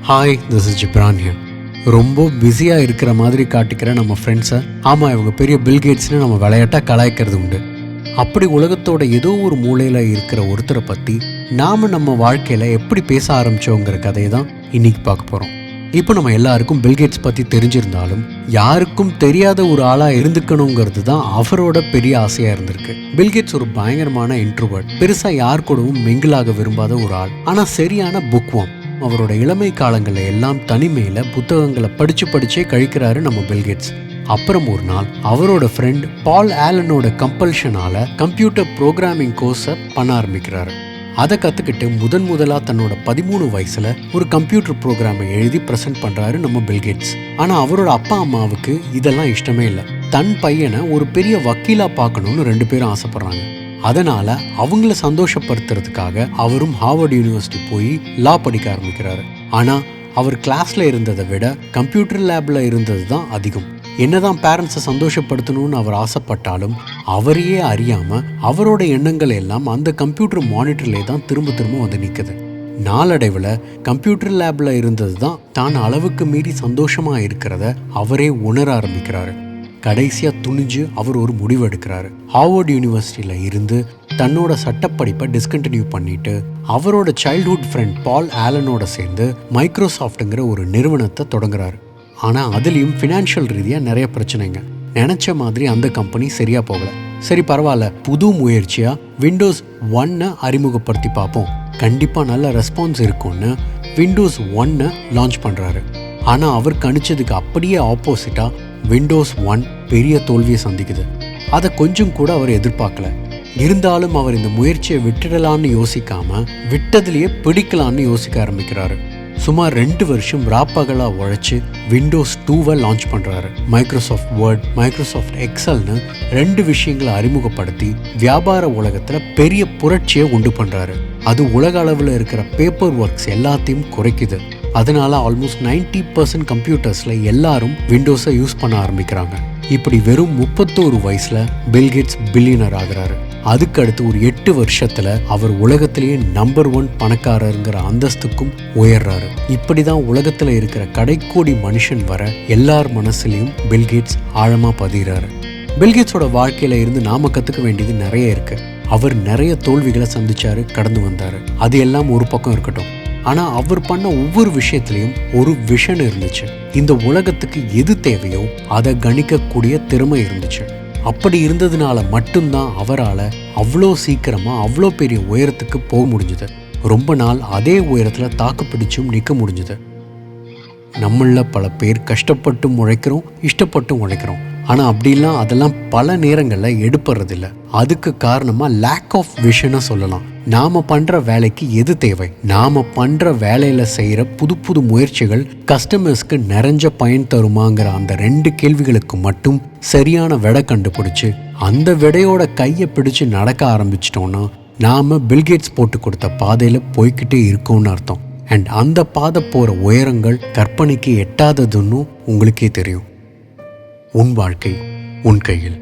Hi, this is Ghibran here. ரொம்ப பிஸியாக இருக்கிற மாதிரி காட்டிக்கிற நம்ம ஃப்ரெண்ட்ஸை ஆமாம் இவங்க பெரிய பில்கேட்ஸ்னு நம்ம விளையாட்டாக கலாய்க்கிறது உண்டு. அப்படி உலகத்தோட ஏதோ ஒரு மூலையில் இருக்கிற ஒருத்தரை பற்றி நாம் நம்ம வாழ்க்கையில் எப்படி பேச ஆரம்பித்தோங்கிற கதையை தான் இன்றைக்கி பார்க்க போகிறோம். இப்போ நம்ம எல்லாருக்கும் பில்கேட்ஸ் பற்றி தெரிஞ்சிருந்தாலும் யாருக்கும் தெரியாத ஒரு ஆளாக இருந்துக்கணுங்கிறது தான் அவரோட பெரிய ஆசையாக இருந்திருக்கு. பில்கேட்ஸ் ஒரு பயங்கரமான இன்ட்ரோவர்ட், பெருசாக யார் கூடவும் மிங்கிளாக விரும்பாத ஒரு ஆள், ஆனால் சரியான புக்வாம். அவரோட இளமை காலங்களில் எல்லாம் தனிமையில் புத்தகங்களை படிச்சே கழிக்கிறாரு நம்ம பில்கேட்ஸ். அப்புறம் ஒரு நாள் அவரோட ஃப்ரெண்ட் பால் ஆலனோட கம்பல்ஷனால கம்ப்யூட்டர் ப்ரோக்ராமிங் கோர்ஸை பண்ண ஆரம்பிக்கிறாரு. அதை கற்றுக்கிட்டு முதலாக தன்னோட 13 வயசுல ஒரு கம்ப்யூட்டர் ப்ரோக்ராமை எழுதி ப்ரெசென்ட் பண்ணுறாரு நம்ம பில்கேட்ஸ். ஆனால் அவரோட அப்பா அம்மாவுக்கு இதெல்லாம் இஷ்டமே இல்லை. தன் பையனை ஒரு பெரிய வக்கீலாக பார்க்கணுன்னு 2 பேரும் ஆசைப்படுறாங்க. அதனால அவங்கள சந்தோஷப்படுத்துறதுக்காக அவரும் ஹார்வர்ட் யூனிவர்சிட்டி போய் லா படிக்க ஆரம்பிக்கிறாரு. ஆனால் அவர் கிளாஸ்ல இருந்ததை விட கம்ப்யூட்டர் லேப்ல இருந்தது தான் அதிகம். என்னதான் பேரண்ட்ஸை சந்தோஷப்படுத்தணும்னு அவர் ஆசைப்பட்டாலும் அவரையே அறியாம அவரோட எண்ணங்கள் எல்லாம் அந்த கம்ப்யூட்டர் மானிட்டர்லேயே தான் திரும்ப வந்து நிற்குது. நாளடைவில் கம்ப்யூட்டர் லேப்ல இருந்தது தான் அளவுக்கு மீறி சந்தோஷமா இருக்கிறத அவரே உணர ஆரம்பிக்கிறாரு. கடைசியாக துணிஞ்சு அவர் ஒரு முடிவு எடுக்கிறாரு. ஹார்வர்ட் யூனிவர்சிட்டியில் இருந்து தன்னோட சட்டப்படிப்பை டிஸ்கண்டினியூ பண்ணிட்டு அவரோட சைல்ட்ஹுட் ஃப்ரெண்ட் பால் ஆலனோட சேர்ந்து மைக்ரோசாஃப்ட்டுங்கிற ஒரு நிறுவனத்தை தொடங்குறாரு. ஆனால் அதுலேயும் ஃபினான்ஷியல் ரீதியாக நிறைய பிரச்சனைங்க. நினச்ச மாதிரி அந்த கம்பெனி சரியாக போகலை. சரி பரவாயில்ல, புது முயற்சியாக விண்டோஸ் 1 அறிமுகப்படுத்தி பார்ப்போம், கண்டிப்பாக நல்ல ரெஸ்பான்ஸ் இருக்கும்னு விண்டோஸ் 1 லான்ச் பண்ணுறாரு. ஆனால் அவர் கணிச்சதுக்கு அப்படியே ஆப்போசிட்டாக விண்டோஸ் 1 பெரிய தோல்வியை சந்திக்குது. அதை கொஞ்சம் கூட அவர் எதிர்பார்க்கல. இருந்தாலும் அவர் இந்த முயற்சியை விட்டுடலான்னு யோசிக்காம விட்டதுலேயே பிடிக்கலான்னு யோசிக்க ஆரம்பிக்கிறாரு. சுமார் 2 வருஷம் ராப்பகலாக உழைச்சி விண்டோஸ் 2 லான்ச் பண்ணுறாரு. மைக்ரோசாஃப்ட் வேர்ட், மைக்ரோசாஃப்ட் எக்ஸல்னு 2 விஷயங்களை அறிமுகப்படுத்தி வியாபார உலகத்தில் பெரிய புரட்சியை உண்டு பண்ணுறாரு. அது உலக அளவில் இருக்கிற பேப்பர் ஒர்க்ஸ் எல்லாத்தையும் குறைக்குது. அதனால ஆல்மோஸ்ட் 90% கம்ப்யூட்டர்ஸில் எல்லாரும் விண்டோஸை யூஸ் பண்ண ஆரம்பிக்கிறாங்க. இப்படி வெறும் 31 வயசுல பில்கேட்ஸ் பில்லியனர் ஆகிறாரு. அதுக்கு அடுத்து ஒரு 8 வருஷத்துல அவர் உலகத்திலேயே நம்பர் 1 பணக்காரருங்கிற அந்தஸ்துக்கும் உயர்றாரு. இப்படிதான் உலகத்துல இருக்கிற கடைக்கோடி மனுஷன் வர எல்லார் மனசுலையும் பில்கேட்ஸ் ஆழமா பதிகிறாரு. பில்கேட்ஸோட வாழ்க்கையில இருந்து நாம கத்துக்க வேண்டியது நிறைய இருக்கு. அவர் நிறைய தோல்விகளை சந்திச்சாரு, கடந்து வந்தாரு. அது எல்லாம் ஒரு பக்கம் இருக்கட்டும், ஆனா அவர் பண்ண ஒவ்வொரு விஷயத்திலையும் ஒரு விஷன் இருந்துச்சு. இந்த உலகத்துக்கு எது தேவையோ அதை கணிக்கக்கூடிய திறமை இருந்துச்சு. அப்படி இருந்ததுனால மட்டும்தான் அவரால் அவ்வளோ சீக்கிரமா அவ்வளோ பெரிய உயரத்துக்கு போக முடிஞ்சுது. ரொம்ப நாள் அதே உயரத்துல தாக்கு பிடிச்சும் நிற்க முடிஞ்சுது. நம்மள பல பேர் கஷ்டப்பட்டும் உழைக்கிறோம், இஷ்டப்பட்டும் உழைக்கிறோம். ஆனால் அப்படிலாம் அதெல்லாம் பல நேரங்களில் எடுப்படுறதில்ல. அதுக்கு காரணமாக லேக் ஆஃப் விஷனை சொல்லலாம். நாம் பண்ணுற வேலைக்கு எது தேவை, நாம் பண்ணுற வேலையில் செய்கிற புது முயற்சிகள் கஸ்டமர்ஸ்க்கு நிறைஞ்ச பயன் தருமாங்கிற அந்த 2 கேள்விகளுக்கு மட்டும் சரியான விடை கண்டுபிடிச்சு அந்த விடையோட கையை பிடிச்சு நடக்க ஆரம்பிச்சிட்டோன்னா நாம் பில்கேட்ஸ் போட்டு கொடுத்த பாதையில் போய்கிட்டே இருக்கோம்னு அர்த்தம். அண்ட் அந்த பாதை போகிற உயரங்கள் கற்பனைக்கு எட்டாததுன்னு உங்களுக்கே தெரியும். உன் வாழ்க்கை உன் கையில்.